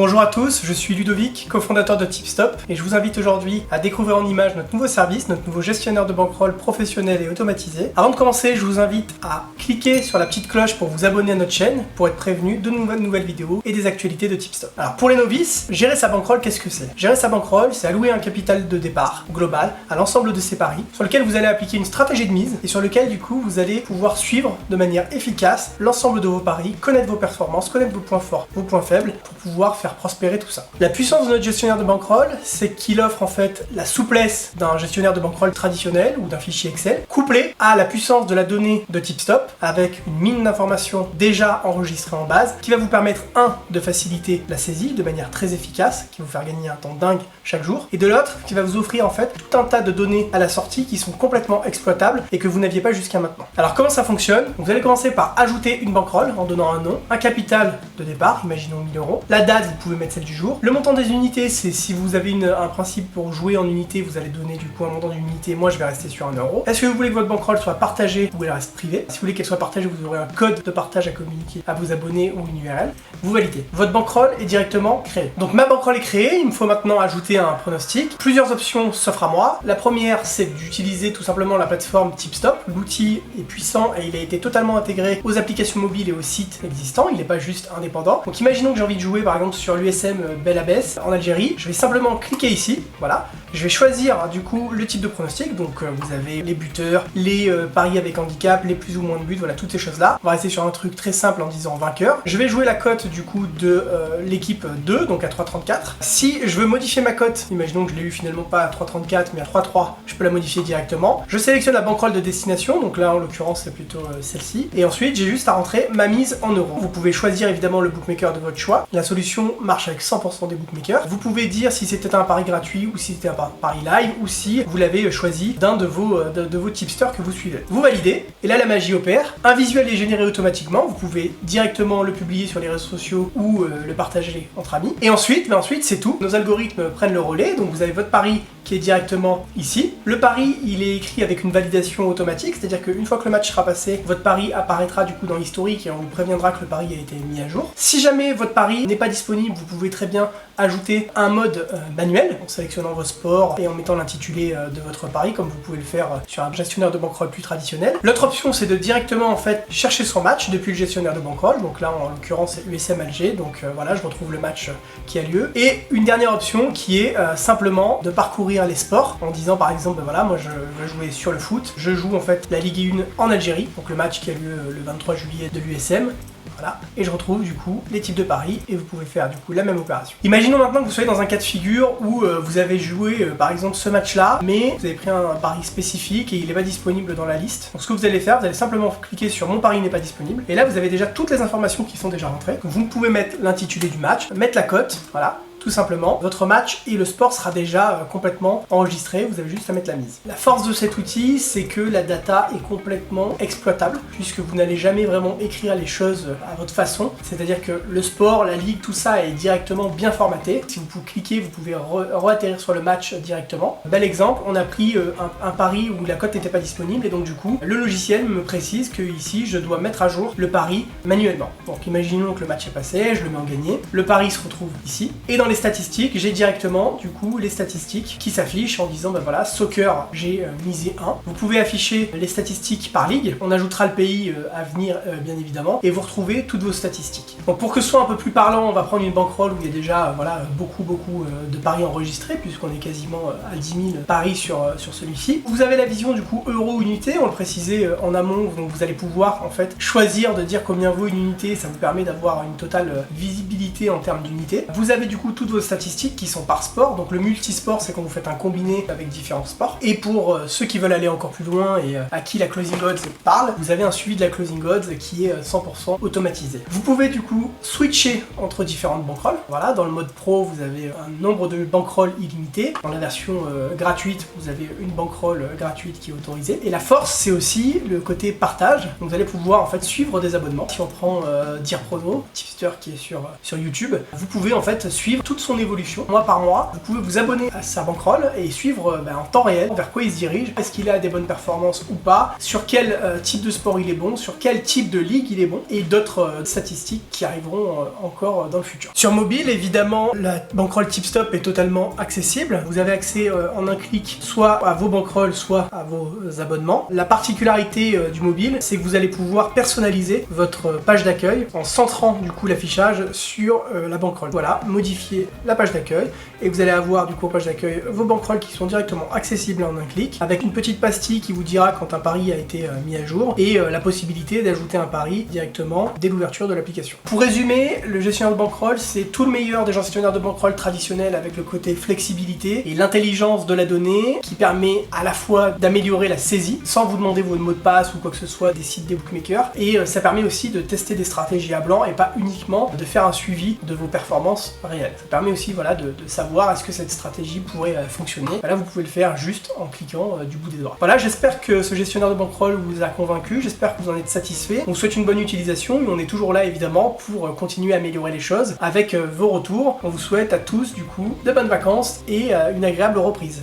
Bonjour à tous, je suis Ludovic, cofondateur de Tipstop et je vous invite aujourd'hui à découvrir en images notre nouveau service, notre nouveau gestionnaire de bankroll professionnel et automatisé. Avant de commencer, je vous invite à cliquer sur la petite cloche pour vous abonner à notre chaîne pour être prévenu de nouvelles vidéos et des actualités de Tipstop. Alors pour les novices, gérer sa bankroll, qu'est-ce que c'est? Gérer sa bankroll, c'est allouer un capital de départ global à l'ensemble de ses paris, sur lequel vous allez appliquer une stratégie de mise et sur lequel du coup vous allez pouvoir suivre de manière efficace l'ensemble de vos paris, connaître vos performances, connaître vos points forts, vos points faibles pour pouvoir faire prospérer tout ça. La puissance de notre gestionnaire de bankroll, c'est qu'il offre en fait la souplesse d'un gestionnaire de bankroll traditionnel ou d'un fichier Excel, couplé à la puissance de la donnée de Tipstop avec une mine d'informations déjà enregistrée en base qui va vous permettre de faciliter la saisie de manière très efficace, qui va vous faire gagner un temps dingue chaque jour, et de l'autre qui va vous offrir en fait tout un tas de données à la sortie qui sont complètement exploitables et que vous n'aviez pas jusqu'à maintenant. Alors comment ça fonctionne? Vous allez commencer par ajouter une bankroll en donnant un nom, un capital de départ, imaginons 1000 €, la date, vous pouvez mettre celle du jour, le montant des unités, c'est si vous avez un principe pour jouer en unité, vous allez donner du coup un montant d'unité, moi je vais rester sur 1 €. Est-ce que vous voulez que votre bankroll soit partagée ou elle reste privée? Si vous voulez qu'elle soit partagée, vous aurez un code de partage à communiquer à vos abonnés ou une URL, vous validez. Votre bankroll est directement créée. Donc ma bankroll est créée, il me faut maintenant ajouter un pronostic. Plusieurs options s'offrent à moi. La première, c'est d'utiliser tout simplement la plateforme Tipstop. L'outil est puissant et il a été totalement intégré aux applications mobiles et aux sites existants, il n'est pas juste indépendant. Donc imaginons que j'ai envie de jouer par exemple sur l'USM Bel Abbès en Algérie, je vais simplement cliquer ici, voilà. Je vais choisir du coup le type de pronostic, donc vous avez les buteurs, les paris avec handicap, les plus ou moins de buts, voilà toutes ces choses là. On va rester sur un truc très simple en disant vainqueur. Je vais jouer la cote du coup de l'équipe 2, donc à 3,34. Si je veux modifier ma cote, imaginons que je l'ai eu finalement pas à 3,34 mais à 3,3, je peux la modifier directement. Je sélectionne la bankroll de destination, donc là en l'occurrence c'est plutôt celle-ci. Et ensuite j'ai juste à rentrer ma mise en euros. Vous pouvez choisir évidemment le bookmaker de votre choix. La solution marche avec 100% des bookmakers. Vous pouvez dire si c'était un pari gratuit ou si c'était un pari live ou si vous l'avez choisi d'un de vos tipsters que vous suivez. Vous validez et là la magie opère. Un visuel est généré automatiquement. Vous pouvez directement le publier sur les réseaux sociaux ou le partager entre amis. Et ensuite c'est tout. Nos algorithmes prennent le relais. Donc vous avez votre pari qui est directement ici. Le pari, il est écrit avec une validation automatique, c'est-à-dire qu'une fois que le match sera passé, votre pari apparaîtra du coup dans l'historique et on vous préviendra que le pari a été mis à jour. Si jamais votre pari n'est pas disponible, vous pouvez très bien ajouter un mode manuel en sélectionnant vos sports et en mettant l'intitulé de votre pari, comme vous pouvez le faire sur un gestionnaire de bankroll plus traditionnel. L'autre option, c'est de directement en fait chercher son match depuis le gestionnaire de bankroll. Donc là, en l'occurrence, c'est USM Alger. Donc voilà, je retrouve le match qui a lieu. Et une dernière option qui est simplement de parcourir les sports en disant par exemple voilà, moi je veux jouer sur le foot, je joue en fait la Ligue 1 en Algérie, donc le match qui a lieu le 23 juillet de l'USM. Voilà, et je retrouve du coup les types de paris et vous pouvez faire du coup la même opération. Imaginons maintenant que vous soyez dans un cas de figure où vous avez joué par exemple ce match là, mais vous avez pris un pari spécifique et il n'est pas disponible dans la liste. Donc ce que vous allez faire, vous allez simplement cliquer sur mon pari n'est pas disponible et là vous avez déjà toutes les informations qui sont déjà rentrées. Donc, vous pouvez mettre l'intitulé du match, mettre la cote, voilà. Tout simplement, votre match et le sport sera déjà complètement enregistré, vous avez juste à mettre la mise. La force de cet outil, c'est que la data est complètement exploitable, puisque vous n'allez jamais vraiment écrire les choses à votre façon, c'est-à-dire que le sport, la ligue, tout ça est directement bien formaté. Si vous cliquez, vous pouvez re-atterrir sur le match directement. Bel exemple, on a pris un pari où la cote n'était pas disponible, et donc du coup, le logiciel me précise que ici, je dois mettre à jour le pari manuellement. Donc imaginons que le match est passé, je le mets en gagné, le pari se retrouve ici, et dans les statistiques, j'ai directement du coup les statistiques qui s'affichent en disant ben voilà, soccer, j'ai misé 1. Vous pouvez afficher les statistiques par ligue, on ajoutera le pays à venir bien évidemment, et vous retrouvez toutes vos statistiques. Donc pour que ce soit un peu plus parlant, on va prendre une bankroll où il y a déjà voilà, beaucoup de paris enregistrés, puisqu'on est quasiment à 10 000 paris sur celui-ci. Vous avez la vision du coup euro-unité, on le précisait en amont, donc vous allez pouvoir en fait choisir de dire combien vaut une unité, ça vous permet d'avoir une totale visibilité en termes d'unité. Vous avez du coup toutes vos statistiques qui sont par sport, donc le multisport c'est quand vous faites un combiné avec différents sports. Et pour ceux qui veulent aller encore plus loin et à qui la closing odds parle, vous avez un suivi de la closing odds qui est 100% automatisé. Vous pouvez du coup switcher entre différentes bankrolls. Voilà, dans le mode pro vous avez un nombre de bankrolls illimité. Dans la version gratuite vous avez une bankroll gratuite qui est autorisée. Et la force c'est aussi le côté partage. Donc vous allez pouvoir en fait suivre des abonnements. Si on prend Dire Prono, tipster qui est sur YouTube, vous pouvez en fait suivre toute son évolution, mois par mois. Vous pouvez vous abonner à sa bankroll et suivre en temps réel vers quoi il se dirige, est-ce qu'il a des bonnes performances ou pas, sur quel type de sport il est bon, sur quel type de ligue il est bon, et d'autres statistiques qui arriveront encore dans le futur. Sur mobile, évidemment, la bankroll TipStop est totalement accessible. Vous avez accès en un clic soit à vos bankrolls, soit à vos abonnements. La particularité du mobile, c'est que vous allez pouvoir personnaliser votre page d'accueil en centrant du coup l'affichage sur la bankroll. Voilà, modifier la page d'accueil et vous allez avoir du coup en page d'accueil vos bankrolls qui sont directement accessibles en un clic, avec une petite pastille qui vous dira quand un pari a été mis à jour et la possibilité d'ajouter un pari directement dès l'ouverture de l'application. Pour résumer, le gestionnaire de bankroll, c'est tout le meilleur des gestionnaires de bankroll traditionnels avec le côté flexibilité et l'intelligence de la donnée qui permet à la fois d'améliorer la saisie sans vous demander vos mots de passe ou quoi que ce soit des sites des bookmakers, et ça permet aussi de tester des stratégies à blanc et pas uniquement de faire un suivi de vos performances réelles. Ça permet aussi voilà, de savoir est-ce que cette stratégie pourrait fonctionner. Là vous pouvez le faire juste en cliquant du bout des doigts. Voilà, j'espère que ce gestionnaire de bankroll vous a convaincu, j'espère que vous en êtes satisfait. On vous souhaite une bonne utilisation, mais on est toujours là évidemment pour continuer à améliorer les choses avec vos retours. On vous souhaite à tous du coup de bonnes vacances et une agréable reprise.